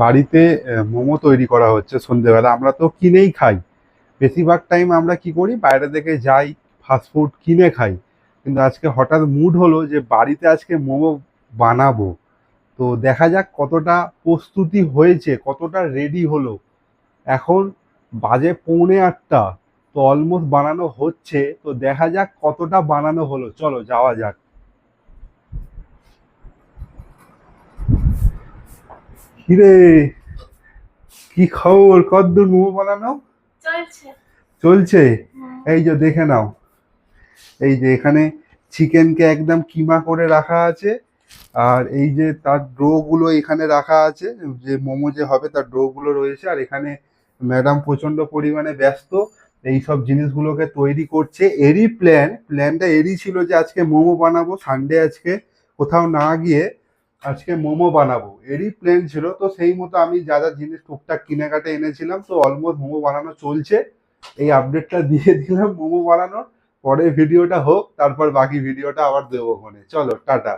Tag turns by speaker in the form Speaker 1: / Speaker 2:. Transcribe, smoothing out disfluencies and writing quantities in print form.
Speaker 1: বাড়িতে মোমো তৈরি করা হচ্ছে সন্ধেবেলা। আমরা তো কিনেই খাই, বেশিরভাগ টাইম আমরা কি করি, বাইরে থেকে যাই, ফাস্টফুড কিনে খাই। কিন্তু আজকে হঠাৎ মুড হলো যে বাড়িতে আজকে মোমো বানাবো। তো দেখা যাক কতটা প্রস্তুতি হয়েছে, কতটা রেডি হলো। এখন বাজে 7:45, তো অলমোস্ট বানানো হচ্ছে। তো দেখা যাক কতটা বানানো হলো, চলো যাওয়া যাক। কিরে, কি খবর? কতদূর মোমো বানানো
Speaker 2: চলছে।
Speaker 1: চলছে?
Speaker 2: হ্যাঁ।
Speaker 1: এই যে দেখে নাও, এই যে এখানে চিকেনকে একদম কিমা করে রাখা আছে। আর এই যে তার ডো গুলো এখানে রাখা আছে, যে মোমো যে হবে তার ডো গুলো রয়েছে। আর এখানে ম্যাডাম প্রচন্ড পরিমাণে ব্যস্ত, এই সব জিনিসগুলোকে তৈরি করছে। প্ল্যানটা এরই ছিল যে আজকে মোমো বানাবো, সানডে আজকে, কোথাও না গিয়ে আজকে মোমো বানাবো, এরই প্ল্যান ছিল। তো সেই মতো আমি যা যা জিনিস টুকটাক কেনাকাটা এনেছিলাম, তো অলমোস্ট মোমো বানানো চলছে। এই আপডেটটা দিয়ে দিলাম মোমো বানানোর। পরে ভিডিওটা হোক, তারপর বাকি ভিডিওটা আবার দেবো। চলো টাটা।